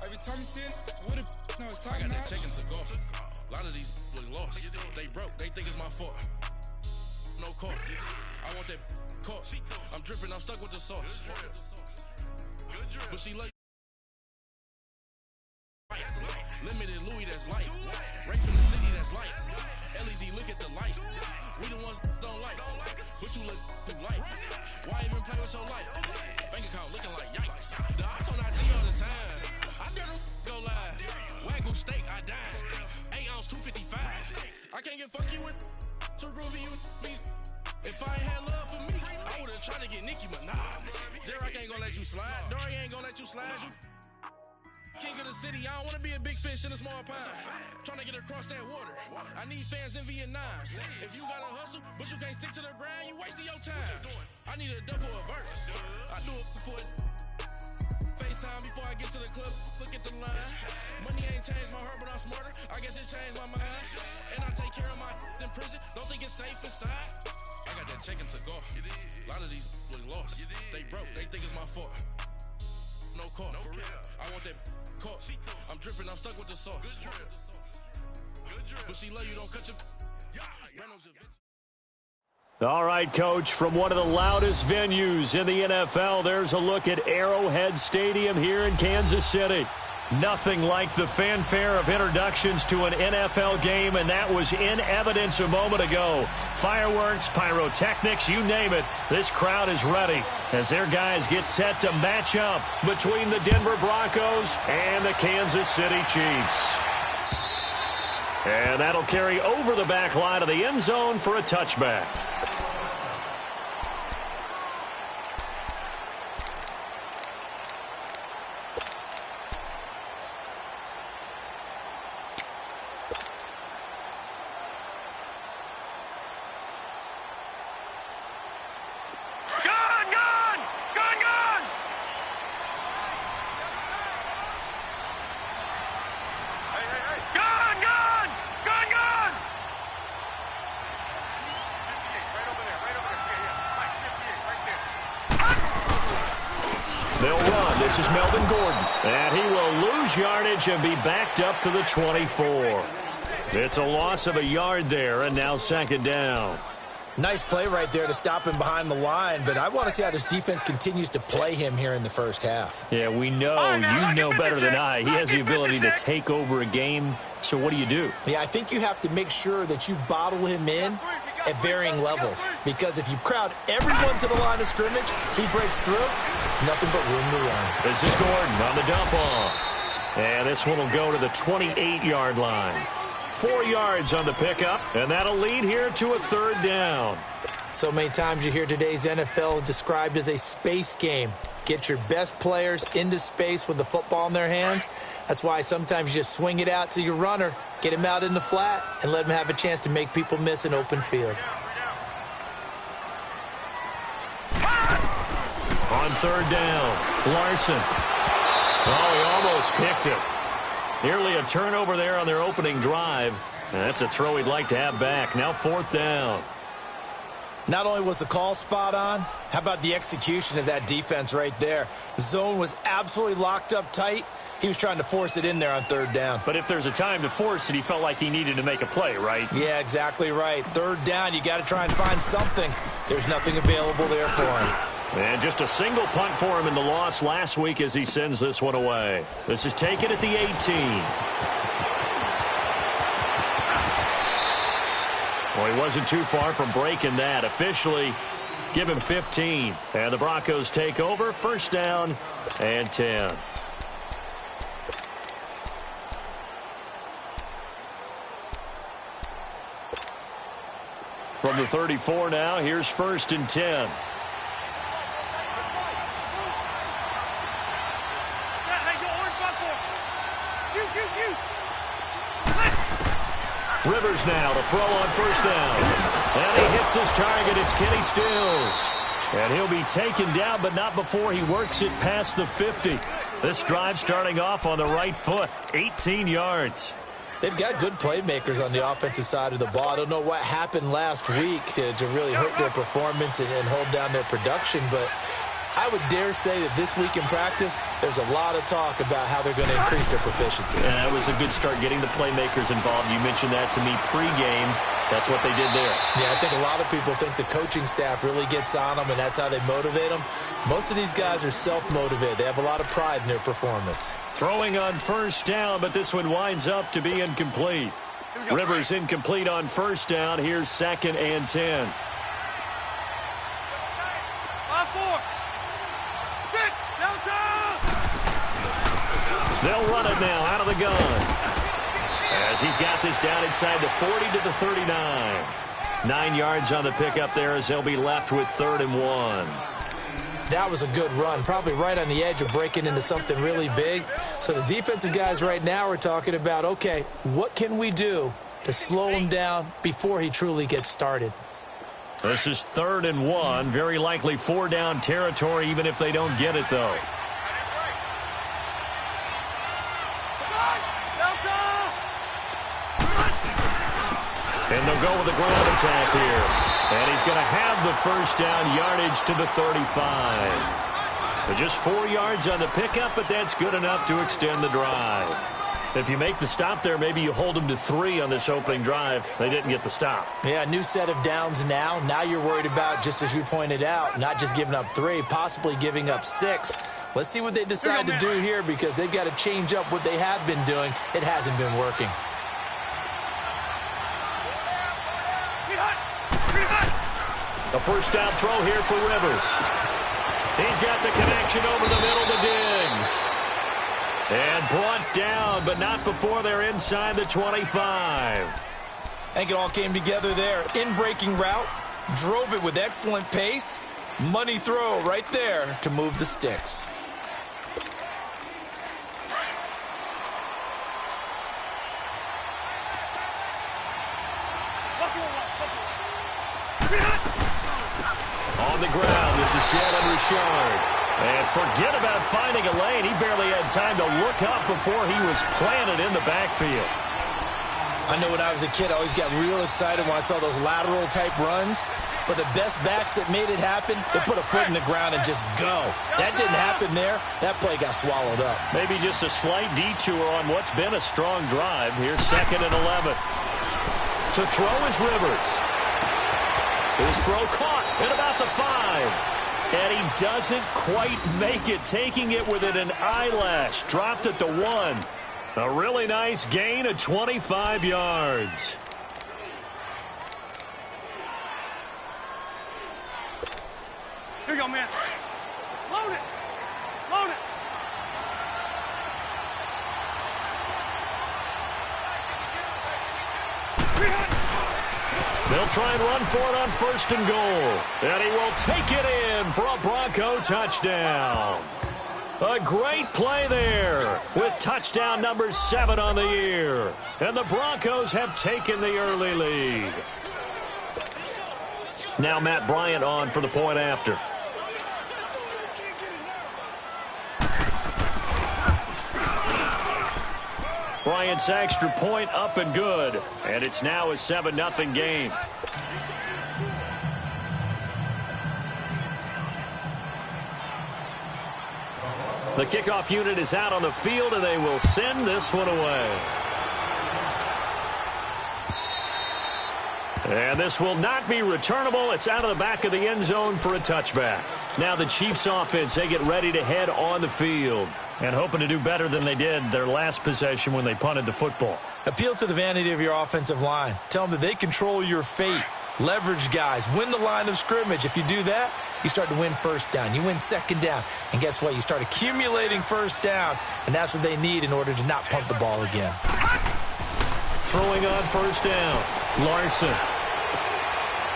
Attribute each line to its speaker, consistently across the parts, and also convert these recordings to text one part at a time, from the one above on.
Speaker 1: Every time you see it, what a no, it's talking about. I got that check into golf. A lot of these look lost. They broke. They think it's my fault. No court. I want that court. I'm dripping. I'm stuck with the sauce. But she like limited Louis that's light. Right from the city that's light. LED, look at the light. We the ones don't like. But you look too light. Why even play with your life? Bank account looking like yikes. The odds on IG all the time. I dare them go live. Wagyu steak, I dine. 8 ounce, 255. I can't get funky with to groovy you me. If I ain't had love for me, I would've tried to get Nicki Minaj. J-Rock ain't gonna let you slide. Dory ain't gonna let you slide. You king of the city, I don't wanna be a big fish in a small pond. Trying to get across that water. I need fans in Vietnam. If you gotta hustle, but you can't stick to the grind, you wasting your time. I need a double a verse. I do it before FaceTime before I get to the club. Look at the line. Money ain't changed my heart, but I'm smarter. I guess it changed my mind. And I take care of my in prison. Don't think it's safe inside. I got that check into golf. A lot of these look lost. They broke. They think it's my fault. No court. I want that court. I'm dripping. I'm stuck with the sauce. But she love you. Don't cut your.
Speaker 2: All right, Coach, from one of the loudest venues in the NFL, there's a look at Arrowhead Stadium here in Kansas City. Nothing like the fanfare of introductions to an NFL game, and that was in evidence a moment ago. Fireworks, pyrotechnics, you name it. This crowd is ready as their guys get set to match up between the Denver Broncos and the Kansas City Chiefs. And that'll carry over the back line of the end zone for a touchback. They'll run. This is Melvin Gordon. And he will lose yardage and be backed up to the 24. It's a loss of a yard there, and now second down.
Speaker 3: Nice play right there to stop him behind the line, but I want to see how this defense continues to play him here in the first half.
Speaker 2: Yeah, we know. You know better than I. He has the ability to take over a game, so what do you do?
Speaker 3: Yeah, I think you have to make sure that you bottle him in at varying levels, because if you crowd everyone to the line of scrimmage, if he breaks through, it's nothing but room to run.
Speaker 2: This is Gordon on the dump off. And this one will go to the 28-yard line. 4 yards on the pickup, and that'll lead here to a third down.
Speaker 3: So many times you hear today's NFL described as a space game. Get your best players into space with the football in their hands. That's why sometimes you just swing it out to your runner, get him out in the flat, and let him have a chance to make people miss an open field.
Speaker 2: On third down, Larson. Oh, he almost picked it. Nearly a turnover there on their opening drive. And that's a throw he'd like to have back. Now fourth down.
Speaker 3: Not only was the call spot on, how about the execution of that defense right there? The zone was absolutely locked up tight. He was trying to force it in there on third down.
Speaker 2: But if there's a time to force it, he felt like he needed to make a play, right?
Speaker 3: Yeah, exactly right. Third down, you got to try and find something. There's nothing available there for him.
Speaker 2: And just a single punt for him in the loss last week as he sends this one away. This is taken at the 18. Well, he wasn't too far from breaking that. Officially, give him 15. And the Broncos take over. First down and 10. From the 34 now, here's first and 10. Rivers now to throw on first down. And he hits his target. It's Kenny Stills. And he'll be taken down, but not before he works it past the 50. This drive starting off on the right foot, 18 yards.
Speaker 3: They've got good playmakers on the offensive side of the ball. I don't know what happened last week to really hurt their performance and hold down their production, but I would dare say that this week in practice, there's a lot of talk about how they're going to increase their proficiency.
Speaker 2: And that was a good start, getting the playmakers involved. You mentioned that to me pregame. That's what they did there.
Speaker 3: Yeah, I think a lot of people think the coaching staff really gets on them, and that's how they motivate them. Most of these guys are self-motivated. They have a lot of pride in their performance.
Speaker 2: Throwing on first down, but this one winds up to be incomplete. Rivers incomplete on first down. Here's 2nd and 10.
Speaker 1: 5-4. Sit. Downtown.
Speaker 2: They'll run it now out of the gun, as he's got this down inside the 40 to the 39. 9 yards on the pickup there, as they'll be left with 3rd and 1.
Speaker 3: That was a good run, probably right on the edge of breaking into something really big. So the defensive guys right now are talking about, okay, what can we do to slow him down before he truly gets started?
Speaker 2: This is 3rd and 1. Very likely 4-down territory, even if they don't get it, though. And they'll go with the ground attack here. And he's going to have the first down, yardage to the 35. But just 4 yards on the pickup, but that's good enough to extend the drive. If you make the stop there, maybe you hold them to 3 on this opening drive. They didn't get the stop.
Speaker 3: Yeah, new set of downs now. Now you're worried about, just as you pointed out, not just giving up 3, possibly giving up 6. Let's see what they decide to do here, because they've got to change up what they have been doing. It hasn't been working.
Speaker 2: A first down throw here for Rivers. He's got the connection over the middle to Diggs. And brought down, but not before they're inside the 25.
Speaker 3: I think it all came together there. In-breaking route, drove it with excellent pace. Money throw right there to move the sticks.
Speaker 2: On the ground, this is Jalen Richard. And forget about finding a lane. He barely had time to look up before he was planted in the backfield.
Speaker 3: I know when I was a kid, I always got real excited when I saw those lateral-type runs. But the best backs that made it happen, they put a foot in the ground and just go. That didn't happen there. That play got swallowed up.
Speaker 2: Maybe just a slight detour on what's been a strong drive. Here's 2nd and 11. To throw is Rivers. His throw caught at about the 5. And he doesn't quite make it, taking it within an eyelash. Dropped at the 1. A really nice gain of 25 yards.
Speaker 1: Here you go, man. Load it. Load it.
Speaker 2: They'll try and run for it on 1st and goal. And he will take it in for a Bronco touchdown. A great play there with touchdown number 7 on the year. And the Broncos have taken the early lead. Now Matt Bryant on for the point after. Bryant's extra point up and good. And it's now a 7-0 game. The kickoff unit is out on the field, and they will send this one away. And this will not be returnable. It's out of the back of the end zone for a touchback. Now the Chiefs offense, they get ready to head on the field and hoping to do better than they did their last possession when they punted the football.
Speaker 3: Appeal to the vanity of your offensive line. Tell them that they control your fate. Leverage guys. Win the line of scrimmage. If you do that, you start to win first down. You win second down. And guess what? You start accumulating first downs. And that's what they need in order to not punt the ball again.
Speaker 2: Throwing on first down. Larson.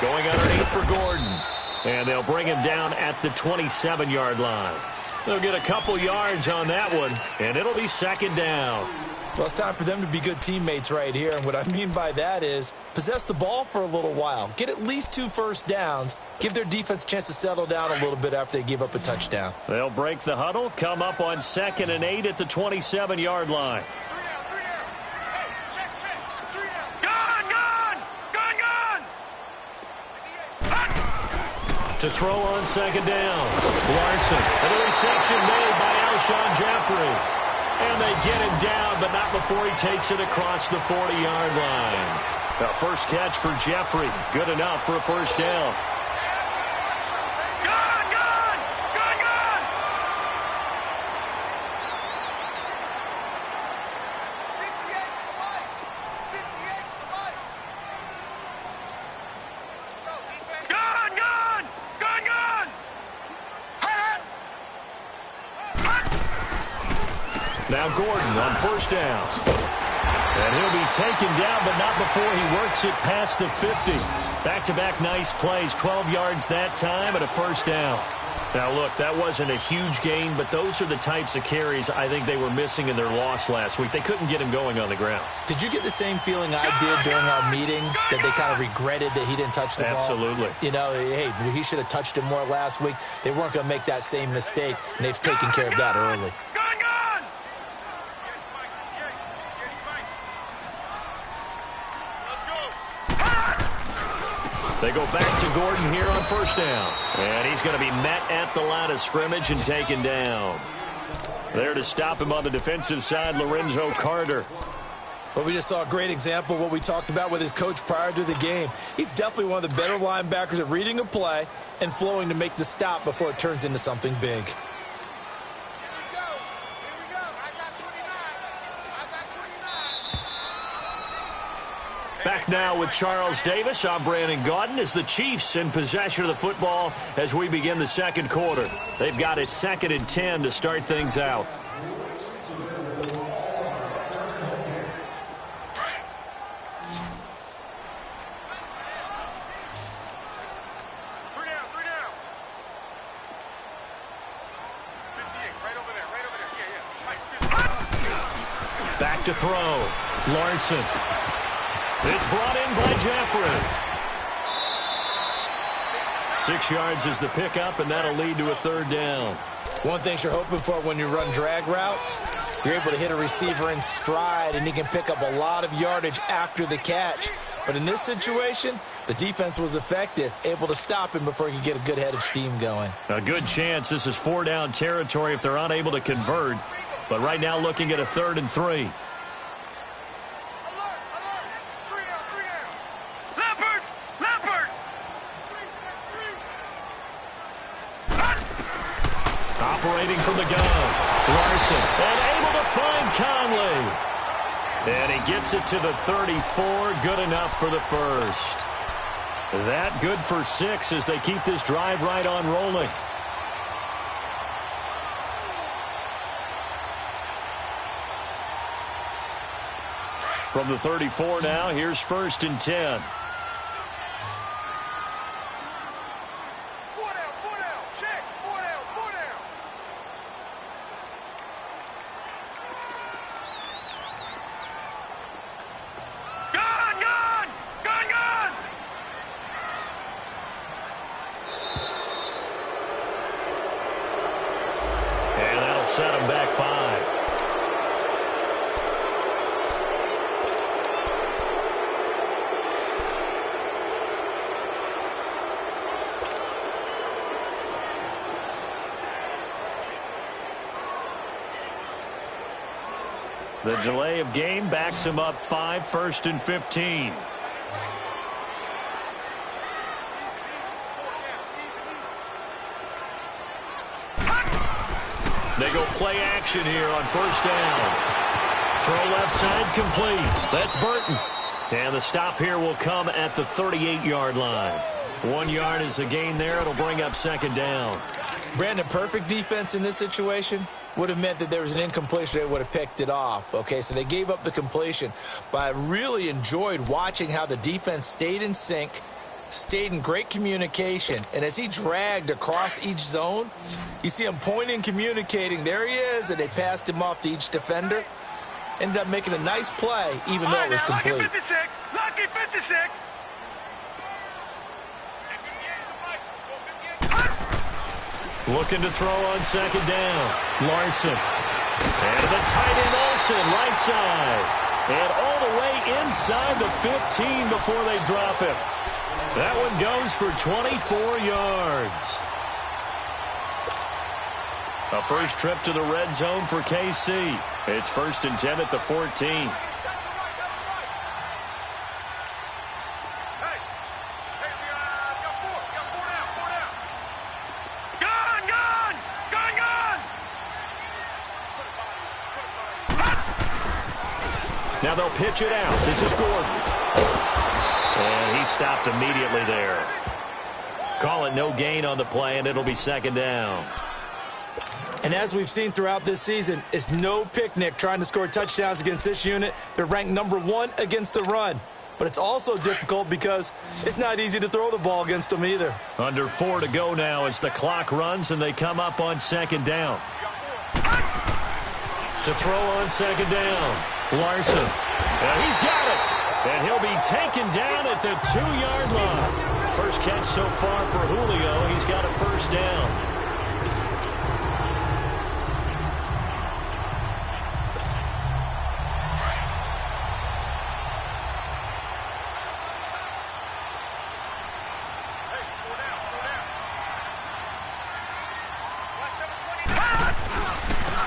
Speaker 2: Going underneath for Gordon. And they'll bring him down at the 27-yard line. They'll get a couple yards on that one, and it'll be second down.
Speaker 3: Well, it's time for them to be good teammates right here. And what I mean by that is possess the ball for a little while. Get at least 2 first downs. Give their defense a chance to settle down a little bit after they give up a touchdown.
Speaker 2: They'll break the huddle, come up on 2nd and 8 at the 27-yard line. To throw on second down. Larson. And a reception made by Alshon Jeffrey. And they get him down, but not before he takes it across the 40-yard line. The first catch for Jeffrey. Good enough for a first down. Now Gordon on first down. And he'll be taken down, but not before he works it past the 50. Back-to-back nice plays, 12 yards that time and a first down. Now, look, that wasn't a huge gain, but those are the types of carries I think they were missing in their loss last week. They couldn't get him going on the ground.
Speaker 3: Did you get the same feeling I did during our meetings, that they kind of regretted that he didn't touch the ball?
Speaker 2: Absolutely.
Speaker 3: You know, hey, he should have touched it more last week. They weren't going to make that same mistake, and they've taken care of that early.
Speaker 2: They go back to Gordon here on first down. And he's going to be met at the line of scrimmage and taken down. There to stop him on the defensive side, Lorenzo Carter.
Speaker 3: Well, we just saw a great example of what we talked about with his coach prior to the game. He's definitely one of the better linebackers at reading a play and flowing to make the stop before it turns into something big.
Speaker 2: Back now with Charles Davis. I'm Brandon Gaudin as the Chiefs in possession of the football as we begin the second quarter. They've got it 2nd and 10 to start things out. Back to throw. Larson. It's brought in by Jeffrey. 6 yards is the pickup, and that'll lead to a third down.
Speaker 3: One thing you're hoping for when you run drag routes, you're able to hit a receiver in stride, and he can pick up a lot of yardage after the catch. But in this situation, the defense was effective, able to stop him before he could get a good head of steam going.
Speaker 2: A good chance this is 4-down territory if they're unable to convert. But right now looking at a 3rd and 3. Operating from the gun, Larson, and able to find Conley. And he gets it to the 34, good enough for the first. That good for 6 as they keep this drive right on rolling. From the 34 now, here's 1st and 10. Set him back 5. The delay of game backs him up 5, 1st and 15. They go play action here on first down. Throw left side complete. That's Burton. And the stop here will come at the 38-yard line. 1 yard is a gain there. It'll bring up 2nd down.
Speaker 3: Brandon, perfect defense in this situation would have meant that there was an incompletion. They would have picked it off. Okay, so they gave up the completion. But I really enjoyed watching how the defense stayed in sync, stayed in great communication, and as he dragged across each zone, you see him pointing, communicating. There he is, and they passed him off to each defender. Ended up making a nice play, even though it was complete.
Speaker 4: Lucky 56! Lucky 56!
Speaker 2: Looking to throw on 2nd down. Larson. And the tight end Olsen, right side. And all the way inside the 15 before they drop him. That one goes for 24 yards. A first trip to the red zone for KC. It's 1st and 10 at the 14. Now they'll pitch it out. This is Gordon. And he stopped immediately there. Call it no gain on the play, and it'll be 2nd down.
Speaker 3: And as we've seen throughout this season, it's no picnic trying to score touchdowns against this unit. They're ranked #1 against the run. But it's also difficult because it's not easy to throw the ball against them either.
Speaker 2: Under 4 to go now as the clock runs and they come up on 2nd down. To throw on 2nd down. Larson. And he's got it. And he'll be taken down at the 2-yard line. First catch so far for Julio. He's got a 1st down.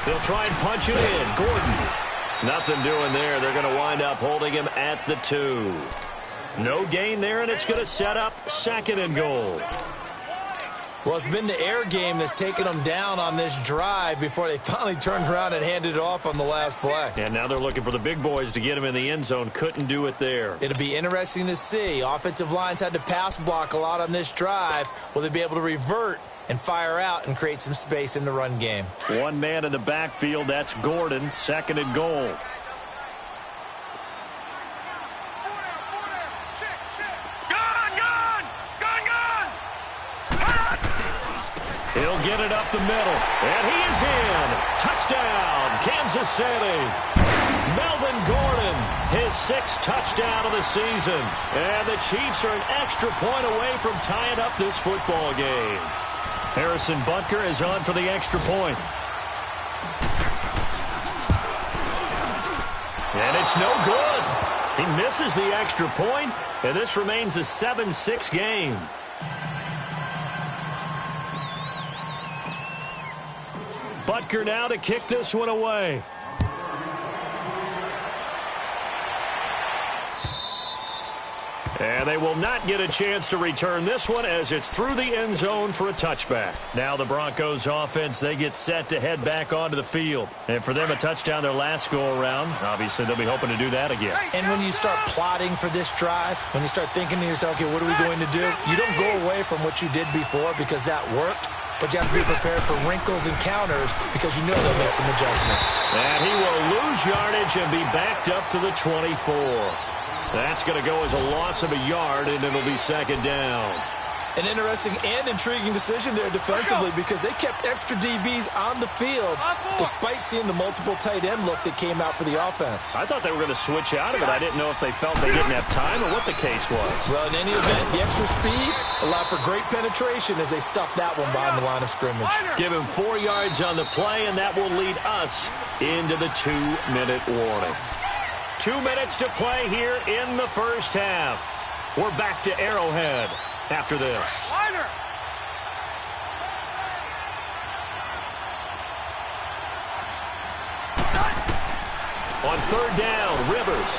Speaker 2: They'll try and punch it in. Gordon. Nothing doing there. They're going to wind up holding him at the 2. No gain there, and it's going to set up 2nd and goal.
Speaker 3: Well, it's been the air game that's taken them down on this drive before they finally turned around and handed it off on the last play.
Speaker 2: And now they're looking for the big boys to get him in the end zone. Couldn't do it there.
Speaker 3: It'll be interesting to see. Offensive lines had to pass block a lot on this drive. Will they be able to revert and fire out and create some space in the run game?
Speaker 2: One man in the backfield. That's Gordon. 2nd and goal. He'll get it up the middle. And he is in. Touchdown, Kansas City. Melvin Gordon, his 6th touchdown of the season. And the Chiefs are an extra point away from tying up this football game. Harrison Butker is on for the extra point. And it's no good. He misses the extra point, and this remains a 7-6 game. Butker now to kick this one away. And they will not get a chance to return this one as it's through the end zone for a touchback. Now the Broncos offense, they get set to head back onto the field. And for them, a touchdown their last go-around. Obviously, they'll be hoping to do that again.
Speaker 3: And when you start plotting for this drive, when you start thinking to yourself, okay, what are we going to do? You don't go away from what you did before because that worked. But you have to be prepared for wrinkles and counters because you know they'll make some adjustments.
Speaker 2: And he will lose yardage and be backed up to the 24. That's going to go as a loss of a yard, and it'll be 2nd down.
Speaker 3: An interesting and intriguing decision there defensively because they kept extra DBs on the field despite seeing the multiple tight end look that came out for the offense.
Speaker 2: I thought they were going to switch out of it. I didn't know if they felt they didn't have time or what the case was.
Speaker 3: Well, in any event, the extra speed allowed for great penetration as they stuffed that one behind the line of scrimmage.
Speaker 2: Give him 4 yards on the play, and that will lead us into the 2-minute warning. 2 minutes to play here in the first half. We're back to Arrowhead after this. On 3rd down, Rivers.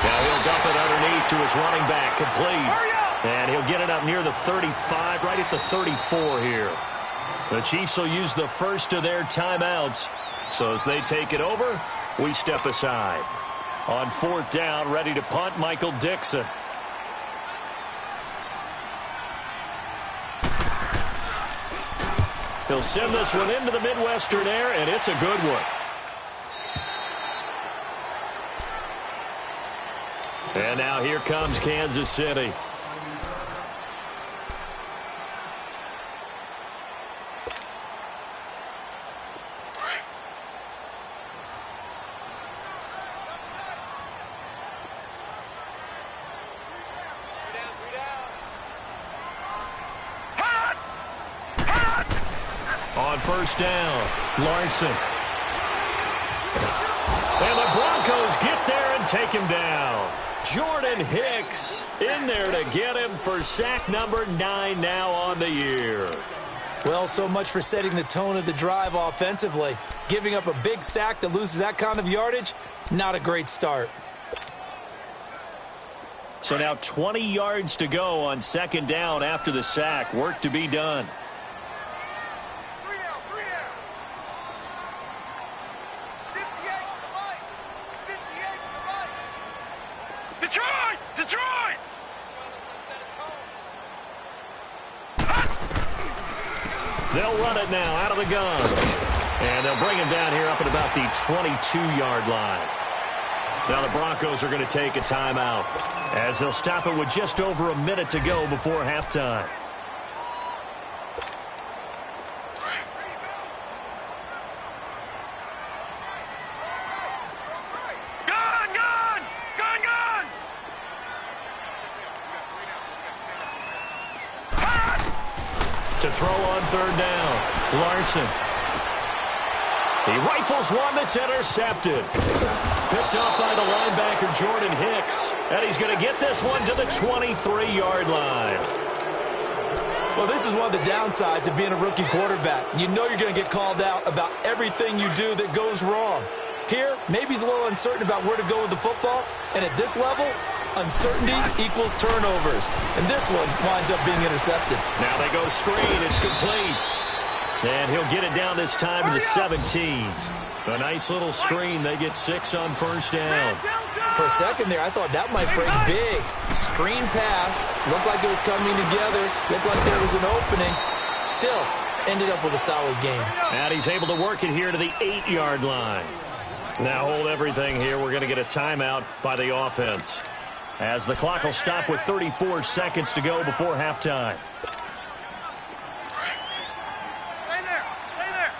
Speaker 2: Now he'll dump it underneath to his running back, complete. And he'll get it up near the 35, right at the 34 here. The Chiefs will use the first of their timeouts. So as they take it over, we step aside. On 4th down, ready to punt, Michael Dixon. He'll send this one into the Midwestern air, and it's a good one. And now here comes Kansas City. On 1st down, Larson. And the Broncos get there and take him down. Jordan Hicks in there to get him for sack number 9 now on the year.
Speaker 3: Well, so much for setting the tone of the drive offensively. Giving up a big sack that loses that kind of yardage, not a great start.
Speaker 2: So now 20 yards to go on second down after the sack. Work to be done.
Speaker 4: Detroit! Detroit!
Speaker 2: They'll run it now out of the gun. And they'll bring him down here up at about the 22-yard line. Now the Broncos are going to take a timeout as they'll stop it with just over a minute to go before halftime. To throw on third down, Larson. He rifles one that's intercepted. Picked up by the linebacker, Jordan Hicks. And he's going to get this one to the 23-yard line.
Speaker 3: Well, this is one of the downsides of being a rookie quarterback. You know you're going to get called out about everything you do that goes wrong. Here, maybe he's a little uncertain about where to go with the football. And at this level, uncertainty equals turnovers. And this one winds up being intercepted.
Speaker 2: Now they go screen. It's complete. And he'll get it down this time to the 17. A nice little screen. They get 6 on first down.
Speaker 3: For a second there, I thought that might break big. Screen pass. Looked like it was coming together. Looked like there was an opening. Still, ended up with a solid game.
Speaker 2: And he's able to work it here to the 8-yard line. Now hold everything here. We're going to get a timeout by the offense, as the clock will stop with 34 seconds to go before halftime.
Speaker 4: Stay there. Stay there.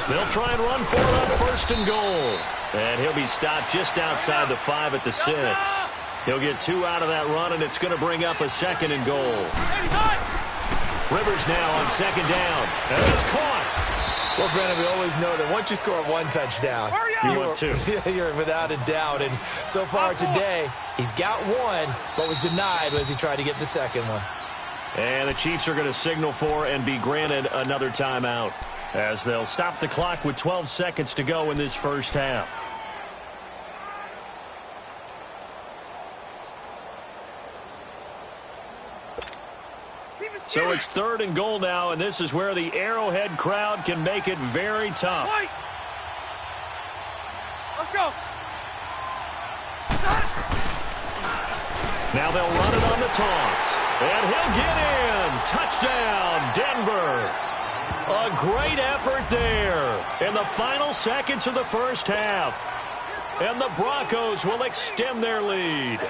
Speaker 2: They'll try and run for it on first and goal. And he'll be stopped just outside the 5 at the 6. He'll get 2 out of that run, and it's going to bring up a second and goal. Rivers now on second down. And it's caught.
Speaker 3: Well, Brandon, we always know that once you score one touchdown,
Speaker 2: you want 2.
Speaker 3: You're without a doubt. And so far today, he's got 1, but was denied as he tried to get the second one.
Speaker 2: And the Chiefs are going to signal for and be granted another timeout, as they'll stop the clock with 12 seconds to go in this first half. So it's third and goal now, and this is where the Arrowhead crowd can make it very tough.
Speaker 4: Let's go.
Speaker 2: Now they'll run it on the toss. And he'll get in. Touchdown, Denver. A great effort there in the final seconds of the first half. And the Broncos will extend their lead.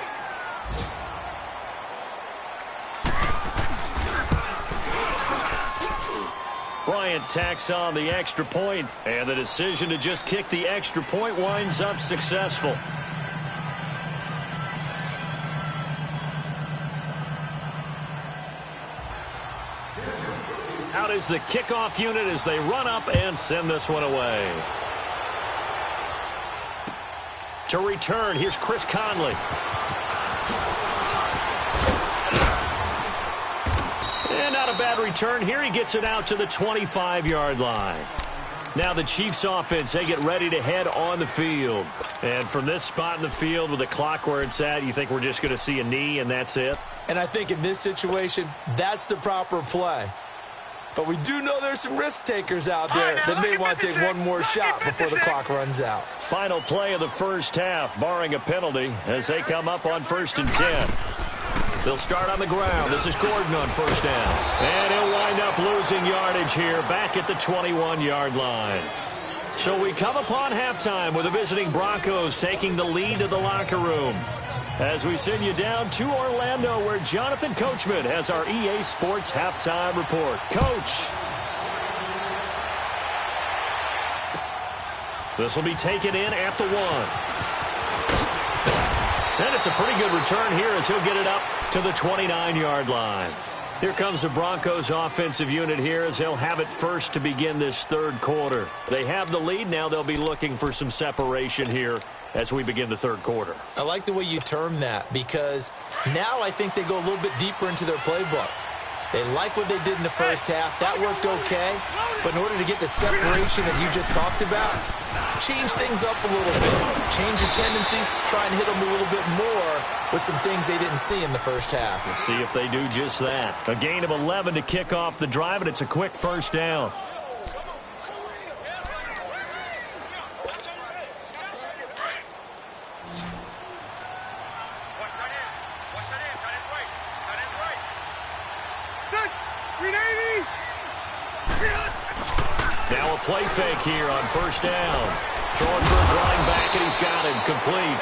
Speaker 2: Bryant tacks on the extra point, and the decision to just kick the extra point winds up successful. Out is the kickoff unit as they run up and send this one away. To return, here's Chris Conley. And not a bad return here. He gets it out to the 25-yard line. Now the Chiefs offense, they get ready to head on the field. And from this spot in the field with the clock where it's at, you think we're just going to see a knee and that's it?
Speaker 3: And I think in this situation, that's the proper play. But we do know there's some risk takers out there that may want to take one more shot before the clock runs out.
Speaker 2: Final play of the first half, barring a penalty, as they come up on 1st and 10. They'll start on the ground. This is Gordon on first down. And he'll wind up losing yardage here back at the 21-yard line. So we come upon halftime with the visiting Broncos taking the lead to the locker room, as we send you down to Orlando, where Jonathan Coachman has our EA Sports halftime report. Coach. This will be taken in at the 1. And it's a pretty good return here as he'll get it up to the 29-yard line. Here comes the Broncos offensive unit here as they'll have it first to begin this third quarter. They have the lead. Now they'll be looking for some separation here as we begin the third quarter.
Speaker 3: I like the way you term that because now I think they go a little bit deeper into their playbook. They like what they did in the first half. That worked okay. But in order to get the separation that you just talked about, change things up a little bit. Change your tendencies. Try and hit them a little bit more with some things they didn't see in the first half.
Speaker 2: We'll see if they do just that. A gain of 11 to kick off the drive, and it's a quick first down. Now a play fake here on first down. Throwing for his running back, and he's got him complete.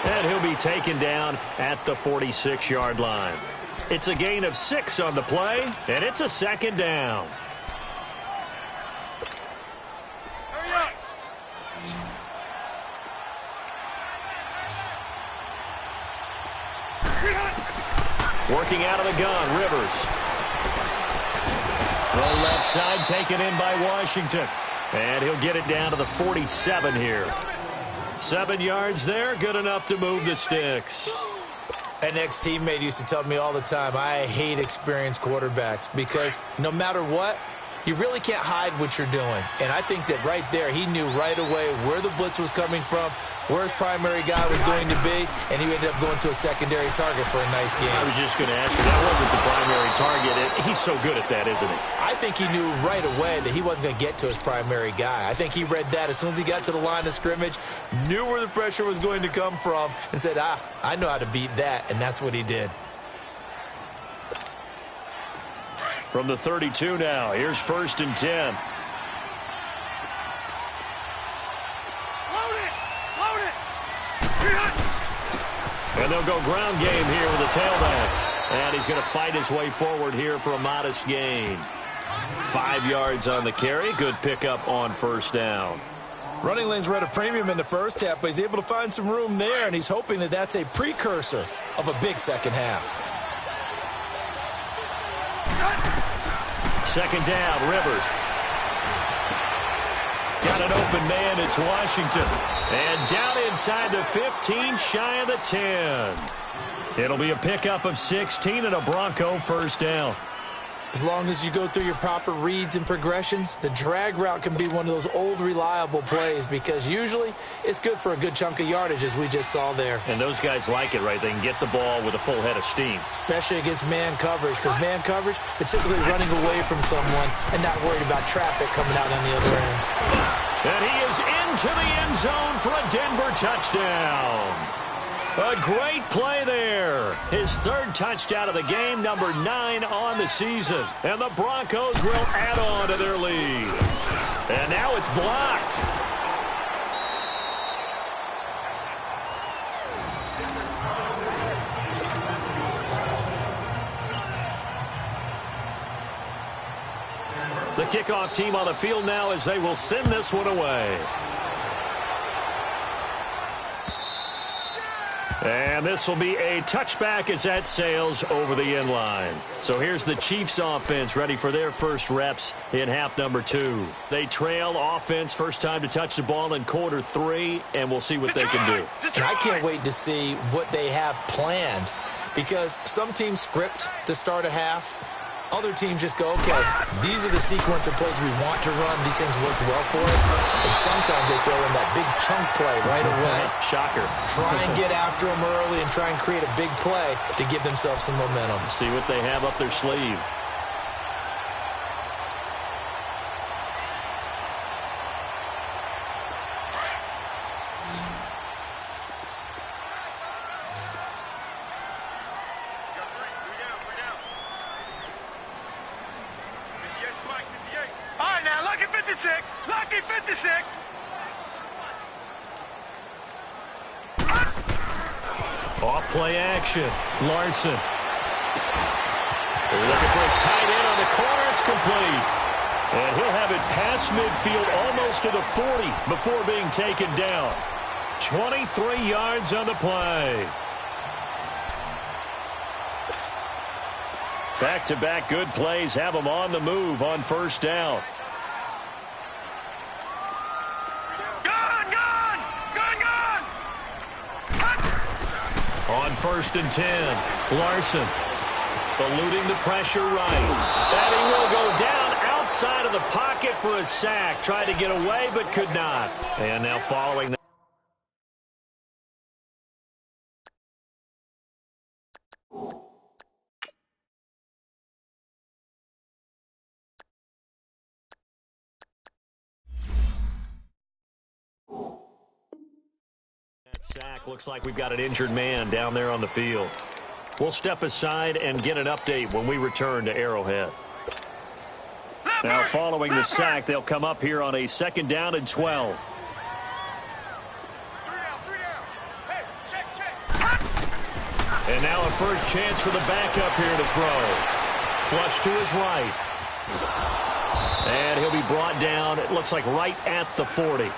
Speaker 2: And he'll be taken down at the 46-yard line. It's a gain of 6 on the play, and it's a second down.
Speaker 4: Hurry up.
Speaker 2: Working out of the gun, Rivers. Throw left side, taken in by Washington. And he'll get it down to the 47 here. 7 yards there, good enough to move the sticks.
Speaker 3: An ex-teammate used to tell me all the time, I hate experienced quarterbacks because no matter what, you really can't hide what you're doing. And I think that right there, he knew right away where the blitz was coming from, where his primary guy was going to be, and he ended up going to a secondary target for a nice game.
Speaker 2: I was just going to ask you, that wasn't the primary target. He's so good at that, isn't he?
Speaker 3: I think he knew right away that he wasn't going to get to his primary guy. I think he read that as soon as he got to the line of scrimmage, knew where the pressure was going to come from, and said, I know how to beat that, and that's what he did.
Speaker 2: From the 32 now, here's 1st and 10.
Speaker 4: Load it. Load it.
Speaker 2: And they'll go ground game here with a tailback. And he's going to fight his way forward here for a modest gain. 5 yards on the carry. Good pickup on first down.
Speaker 3: Running lanes were at a premium in the first half, but he's able to find some room there, and he's hoping that that's a precursor of a big second half.
Speaker 2: Second down, Rivers. Got an open man, it's Washington. And down inside the 15, shy of the 10. It'll be a pickup of 16 and a Bronco first down.
Speaker 3: As long as you go through your proper reads and progressions, the drag route can be one of those old reliable plays because usually it's good for a good chunk of yardage as we just saw there.
Speaker 2: And those guys like it, right? They can get the ball with a full head of steam.
Speaker 3: Especially against man coverage because man coverage, particularly running away from someone and not worried about traffic coming out on the other end.
Speaker 2: And he is into the end zone for a Denver touchdown. A great play there. His 3rd touchdown of the game, number 9 on the season. And the Broncos will add on to their lead. And now it's blocked. The kickoff team on the field now as they will send this one away. And this will be a touchback as that sails over the end line. So here's the Chiefs offense ready for their first reps in half number 2. They trail offense, first time to touch the ball in quarter 3, and we'll see what they can do.
Speaker 3: And I can't wait to see what they have planned because some teams script to start a half. Other teams just go, okay, these are the sequence of plays we want to run. These things worked well for us. And sometimes they throw in that big chunk play right away.
Speaker 2: Shocker.
Speaker 3: Try and get after them early and try and create a big play to give themselves some momentum.
Speaker 2: See what they have up their sleeve.
Speaker 4: Lucky 56.
Speaker 2: Off play action. Larson. They're looking for his tight end on the corner. It's complete. And he'll have it past midfield almost to the 40 before being taken down. 23 yards on the play. Back-to-back good plays have them on the move on first down. On 1st and 10, Larson eluding the pressure right. And he will go down outside of the pocket for a sack. Tried to get away but could not. And now following that. Sack. Looks like we've got an injured man down there on the field. We'll step aside and get an update when we return to Arrowhead. Now following the sack, they'll come up here on a 2nd down and 12. And now a first chance for the backup here to throw. Flush to his right. And he'll be brought down, it looks like right at the 40.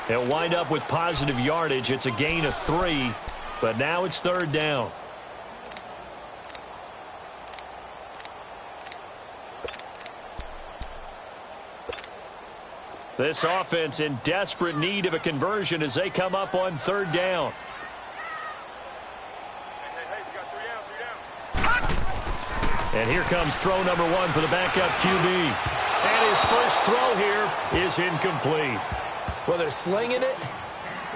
Speaker 2: They'll wind up with positive yardage. It's a gain of 3, but now it's 3rd down. This offense in desperate need of a conversion as they come up on 3rd down. And here comes throw number 1 for the backup QB. And his first throw here is incomplete.
Speaker 3: Well, they're slinging it,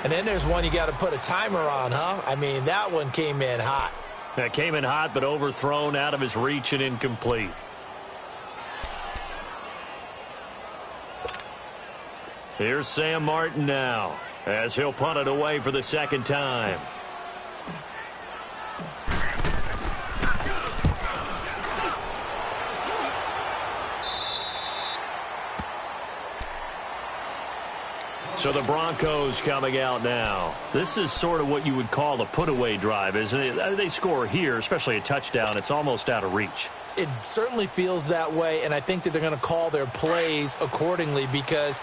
Speaker 3: and then there's one you got to put a timer on, huh? I mean, that one came in hot.
Speaker 2: That came in hot, but overthrown, out of his reach, and incomplete. Here's Sam Martin now, as he'll punt it away for the 2nd time. So the Broncos coming out now. This is sort of what you would call a put-away drive, isn't it? They score here, especially a touchdown. It's almost out of reach.
Speaker 3: It certainly feels that way, and I think that they're going to call their plays accordingly because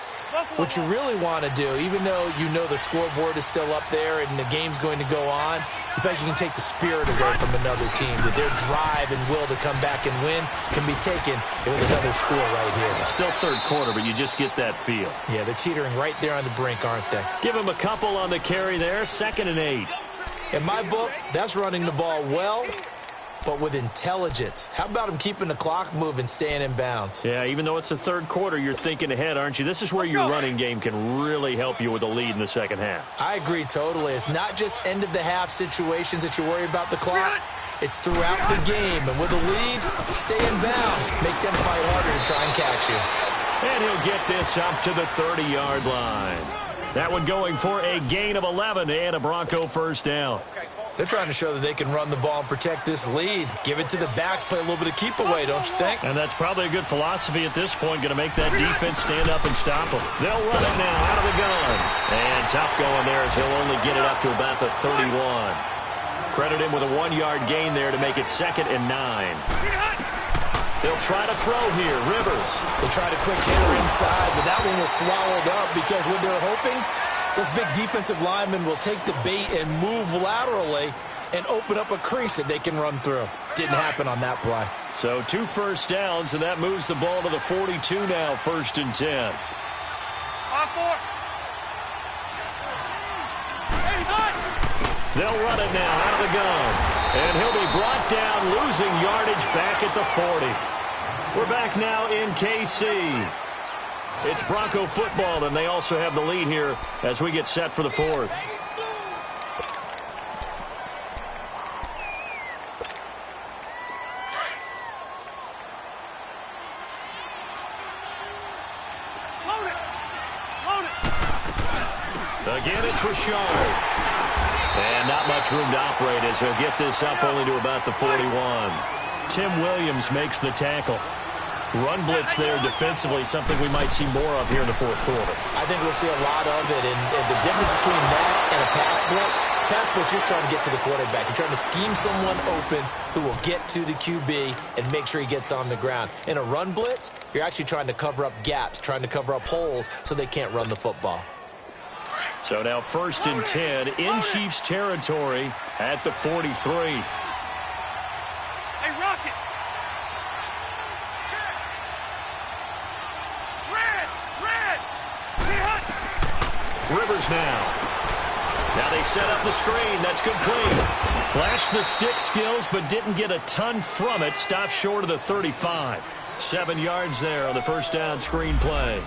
Speaker 3: what you really want to do, even though you know the scoreboard is still up there and the game's going to go on, you think you can take the spirit away from another team, that their drive and will to come back and win can be taken with another score right here.
Speaker 2: Still 3rd quarter, but you just get that feel.
Speaker 3: Yeah, they're teetering right there on the brink, aren't they?
Speaker 2: Give him a couple on the carry there, 2nd and 8.
Speaker 3: In my book, that's running the ball well, but with intelligence. How about him keeping the clock moving, staying in bounds?
Speaker 2: Yeah, even though it's the 3rd quarter, you're thinking ahead, aren't you? This is where your running game can really help you with a lead in the 2nd half.
Speaker 3: I agree totally. It's not just end-of-the-half situations that you worry about the clock. It's throughout the game. And with a lead, stay in bounds. Make them fight harder to try and catch you.
Speaker 2: And he'll get this up to the 30-yard line. That one going for a gain of 11 and a Bronco first down.
Speaker 3: They're trying to show that they can run the ball and protect this lead. Give it to the backs, play a little bit of keep away, don't you think?
Speaker 2: And that's probably a good philosophy at this point, going to make that defense stand up and stop them. They'll run it now out of the gun. And tough going there as he'll only get it up to about the 31. Credit him with a 1-yard gain there to make it 2nd and 9. They'll try to throw here. Rivers.
Speaker 3: They tried a quick hitter inside, but that one was swallowed up because what they're hoping, those big defensive linemen will take the bait and move laterally and open up a crease that they can run through. Didn't happen on that play.
Speaker 2: So 2 first downs, and that moves the ball to the 42 now, 1st and 10. They'll run it now out of the gun. And he'll be brought down, losing yardage back at the 40. We're back now in KC. It's Bronco football, and they also have the lead here as we get set for the 4th. Again, it's Rashard. And not much room to operate as he'll get this up only to about the 41. Tim Williams makes the tackle. Run blitz there defensively, something we might see more of here in the 4th quarter.
Speaker 3: I think we'll see a lot of it, and the difference between that and a pass blitz, you're trying to get to the quarterback. You're trying to scheme someone open who will get to the QB and make sure he gets on the ground. In a run blitz, you're actually trying to cover up gaps, trying to cover up holes so they can't run the football.
Speaker 2: So now 1st and 10 in Chiefs territory at the 43.
Speaker 4: Hey, Rocket!
Speaker 2: Rivers now. Now they set up the screen. That's complete. Flashed the stick skills, but didn't get a ton from it. Stopped short of the 35. 7 yards there on the first down screen play.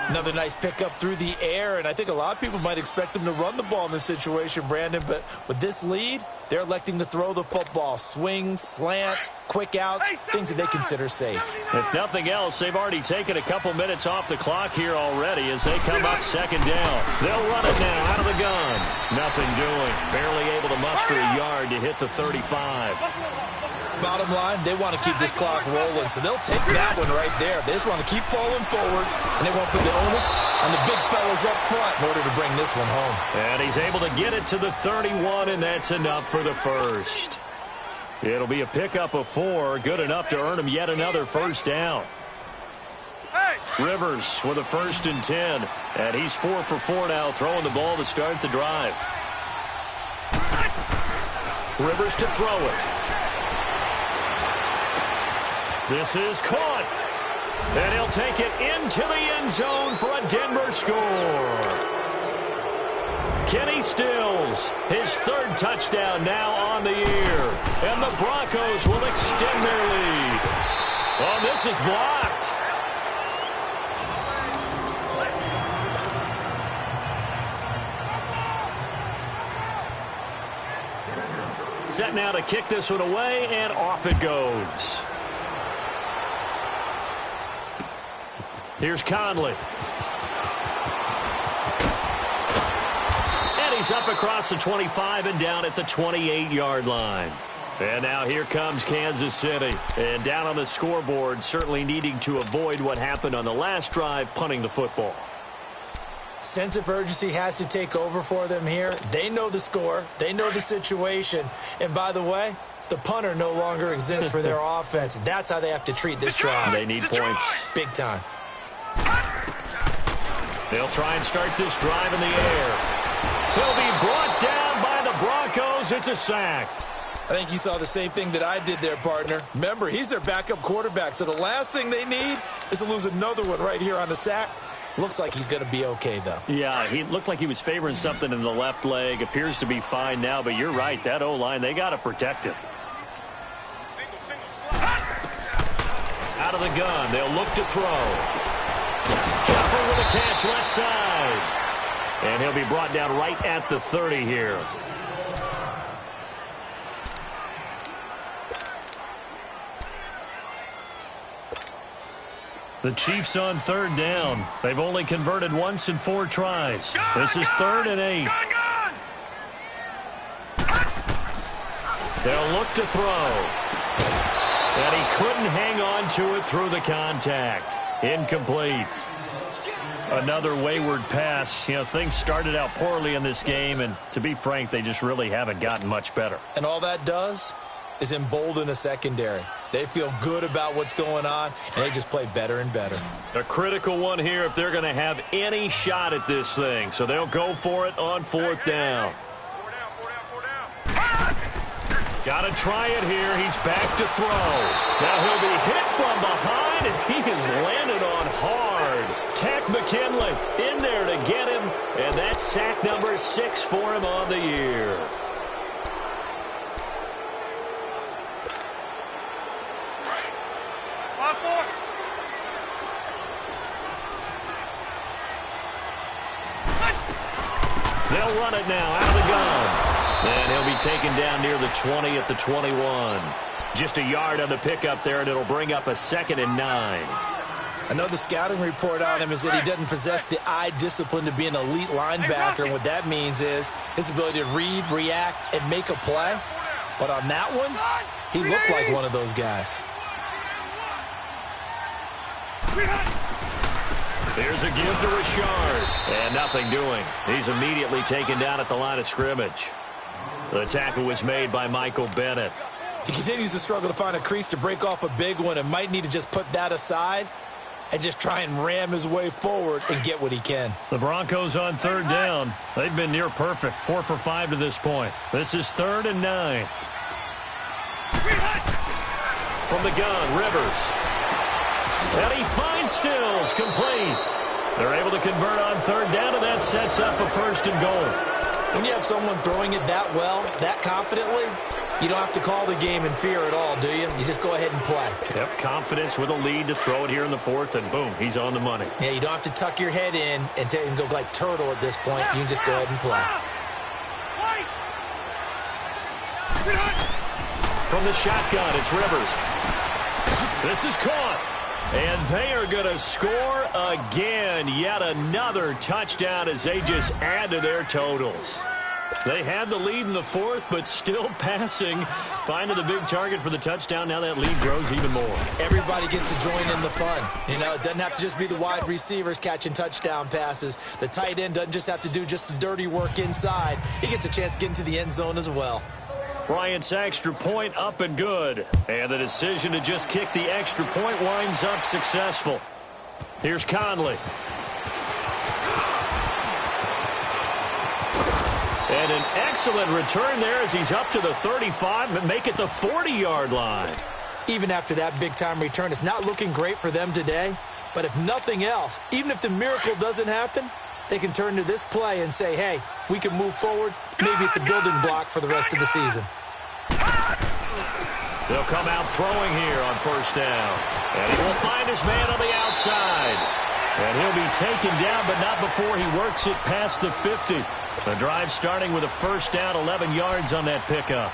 Speaker 3: Another nice pickup through the air, and I think a lot of people might expect them to run the ball in this situation, Brandon, but with this lead, they're electing to throw the football. Swings, slants, quick outs, things that they consider safe.
Speaker 2: If nothing else, they've already taken a couple minutes off the clock here already as they come up second down. They'll run it now out of the gun. Nothing doing. Barely able to muster a yard to hit the 35.
Speaker 3: Bottom line, they want to keep this clock rolling, so they'll take that one right there. They just want to keep falling forward, and they want to put the onus on the big fellas up front in order to bring this one home.
Speaker 2: And he's able to get it to the 31, and that's enough for the first. It'll be a pickup of 4, good enough to earn him yet another first down. Rivers with a 1st and 10, and he's 4 for 4 now, throwing the ball to start the drive. Rivers to throw it. This is caught. And he'll take it into the end zone for a Denver score. Kenny Stills, his 3rd touchdown now on the year. And the Broncos will extend their lead. Oh, this is blocked. Set now to kick this one away, and off it goes. Here's Conley. And he's up across the 25 and down at the 28-yard line. And now here comes Kansas City. And down on the scoreboard, certainly needing to avoid what happened on the last drive, punting the football.
Speaker 3: Sense of urgency has to take over for them here. They know the score. They know the situation. And by the way, the punter no longer exists for their offense. That's how they have to treat this drive.
Speaker 2: They need points.
Speaker 3: Big time.
Speaker 2: They'll try and start this drive in the air. He'll be brought down by the Broncos. It's a sack.
Speaker 3: I think you saw the same thing that I did there, partner. Remember, he's their backup quarterback, so the last thing they need is to lose another one right here on the sack. Looks like he's going to be okay, though.
Speaker 2: Yeah, he looked like he was favoring something in the left leg. Appears to be fine now, but you're right. That O-line, they got to protect him. Out of the gun, they'll look to throw. Jeffer with a catch left side. And he'll be brought down right at the 30 here. The Chiefs on 3rd down. They've only converted once in 4 tries. This is 3rd and 8. They'll look to throw. And he couldn't hang on to it through the contact. Incomplete. Another wayward pass. You know, things started out poorly in this game, and to be frank, they just really haven't gotten much better.
Speaker 3: And all that does is embolden a secondary. They feel good about what's going on, and they just play better and better.
Speaker 2: A critical one here if they're going to have any shot at this thing. So they'll go for it on 4th down. Got to try it here. He's back to throw. Now he'll be hit from behind, and he is landed on hard. Tack McKinley in there to get him, and that's sack number 6 for him on the year. They'll run it now out of the gun. And he'll be taken down near the 20 at the 21. Just a yard on the pickup there, and it'll bring up a 2nd and 9.
Speaker 3: I know the scouting report on him is that he doesn't possess the eye discipline to be an elite linebacker. And what that means is his ability to read, react, and make a play. But on that one, he looked like one of those guys.
Speaker 2: Here's a give to Richard. And nothing doing. He's immediately taken down at the line of scrimmage. The tackle was made by Michael Bennett.
Speaker 3: He continues to struggle to find a crease to break off a big one and might need to just put that aside and just try and ram his way forward and get what he can.
Speaker 2: The Broncos on 3rd down. They've been near perfect. 4 for 5 to this point. This is 3rd and 9. From the gun, Rivers. And he finds Stills complete. They're able to convert on third down, and that sets up a 1st and goal.
Speaker 3: When you have someone throwing it that well, that confidently, you don't have to call the game in fear at all, do you? You just go ahead and play.
Speaker 2: Yep, confidence with a lead to throw it here in the 4th, and boom, he's on the money.
Speaker 3: Yeah, you don't have to tuck your head in and go like turtle at this point. You can just go ahead and play.
Speaker 2: From the shotgun, it's Rivers. This is caught. And they are going to score again. Yet another touchdown as they just add to their totals. They had the lead in the 4th, but still passing. Finding the big target for the touchdown. Now that lead grows even more.
Speaker 3: Everybody gets to join in the fun. You know, it doesn't have to just be the wide receivers catching touchdown passes. The tight end doesn't just have to do just the dirty work inside. He gets a chance to get into the end zone as well.
Speaker 2: Bryant's extra point up and good. And the decision to just kick the extra point winds up successful. Here's Conley. And an excellent return there as he's up to the 35 and make it the 40-yard line.
Speaker 3: Even after that big-time return, it's not looking great for them today. But if nothing else, even if the miracle doesn't happen, they can turn to this play and say, hey, we can move forward. Maybe it's a building block for the rest of the season.
Speaker 2: They'll come out throwing here on 1st down. And he will find his man on the outside. And he'll be taken down, but not before he works it past the 50. The drive starting with a 1st down, 11 yards on that pickup.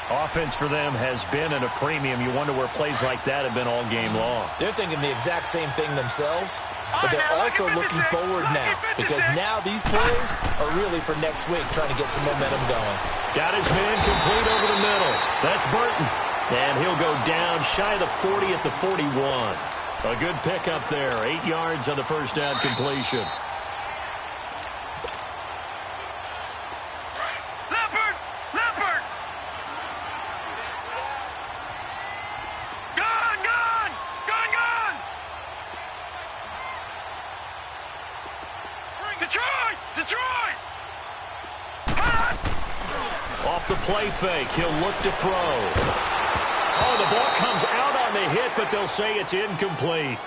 Speaker 2: Offense for them has been at a premium. You wonder where plays like that have been all game long.
Speaker 3: They're thinking the exact same thing themselves, but they're also looking forward now because now these plays are really for next week, trying to get some momentum going.
Speaker 2: Got his man complete over the middle. That's Burton. And he'll go down shy of the 40 at the 41. A good pickup there. 8 yards on the 1st down completion. Off the play fake, he'll look to throw. Oh, the ball comes out on the hit, but they'll say it's incomplete.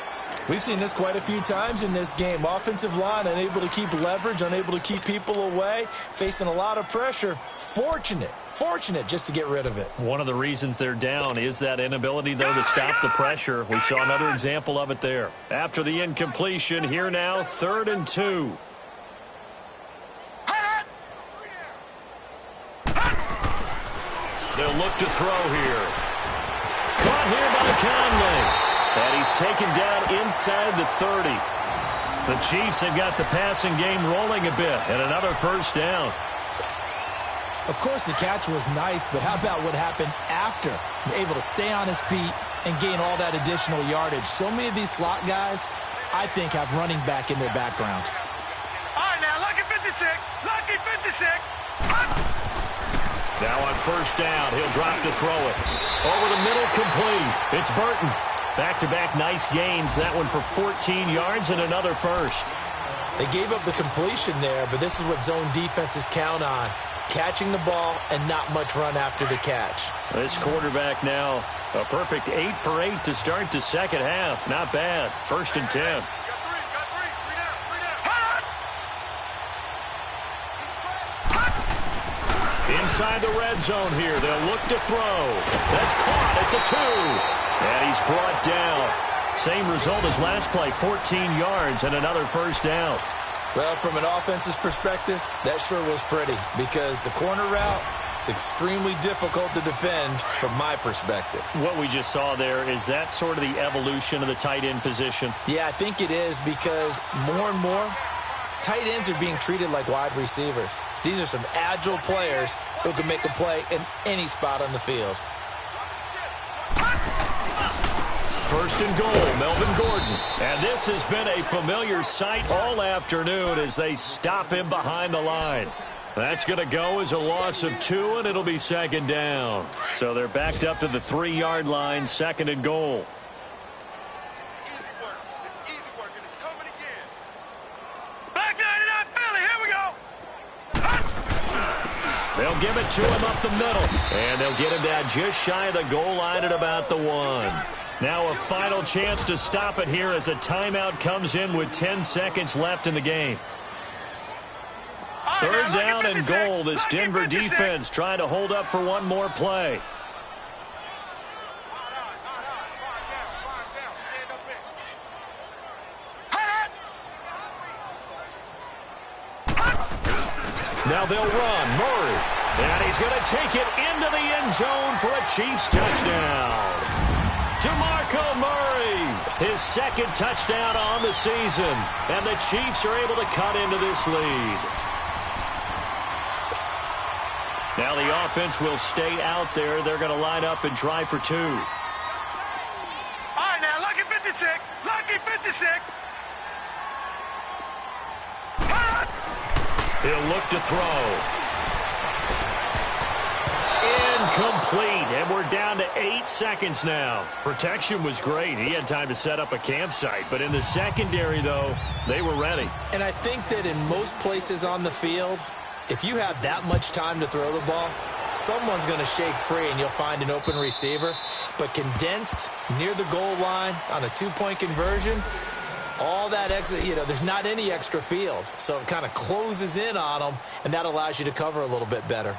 Speaker 3: We've seen this quite a few times in this game. Offensive line unable to keep leverage, unable to keep people away, facing a lot of pressure. Fortunate just to get rid of it.
Speaker 2: One of the reasons they're down is that inability, though, to stop the pressure. We saw another example of it there. After the incompletion, here now, 3rd and 2. They'll look to throw here. Caught here by Conley. And he's taken down inside the 30. The Chiefs have got the passing game rolling a bit. And another 1st down.
Speaker 3: Of course, the catch was nice, but how about what happened after? Able to stay on his feet and gain all that additional yardage. So many of these slot guys, I think, have running back in their background.
Speaker 4: All right, now, lucky 56. Lucky 56.
Speaker 2: Now on 1st down, he'll drop to throw it. Over the middle, complete. It's Burton. Back-to-back nice gains. That one for 14 yards and another 1st.
Speaker 3: They gave up the completion there, but this is what zone defenses count on. Catching the ball and not much run after the catch.
Speaker 2: This quarterback now, a perfect 8 for 8 to start the 2nd half. Not bad. 1st and 10. Inside the red zone here. They'll look to throw. That's caught at the 2. And he's brought down. Same result as last play, 14 yards and another 1st down.
Speaker 3: Well, from an offense's perspective, that sure was pretty because the corner route is extremely difficult to defend from my perspective.
Speaker 2: What we just saw there, is that sort of the evolution of the tight end position?
Speaker 3: Yeah, I think it is because more and more, tight ends are being treated like wide receivers. These are some agile players who can make a play in any spot on the field.
Speaker 2: 1st and goal, Melvin Gordon. And this has been a familiar sight all afternoon as they stop him behind the line. That's going to go as a loss of 2, and it'll be 2nd down. So they're backed up to the 3-yard line, 2nd and goal. They'll give it to him up the middle. And they'll get him down just shy of the goal line at about the 1. Now a final chance to stop it here as a timeout comes in with 10 seconds left in the game. Third down and goal. This Denver defense trying to hold up for one more play. Now they'll run. Murray. And he's going to take it into the end zone for a Chiefs touchdown. DeMarco Murray, his second touchdown on the season. And the Chiefs are able to cut into this lead. Now the offense will stay out there. They're going to line up and try for two.
Speaker 4: All right, now, lucky 56. Lucky 56.
Speaker 2: He'll look to throw. Incomplete, and we're down to 8 seconds now. Protection was great. He had time to set up a campsite, but in the secondary, though, they were ready.
Speaker 3: And I think that in most places on the field, if you have that much time to throw the ball, someone's going to shake free and you'll find an open receiver. But condensed near the goal line on a two-point conversion, all that extra, there's not any extra field. So it kind of closes in on them, and that allows you to cover a little bit better.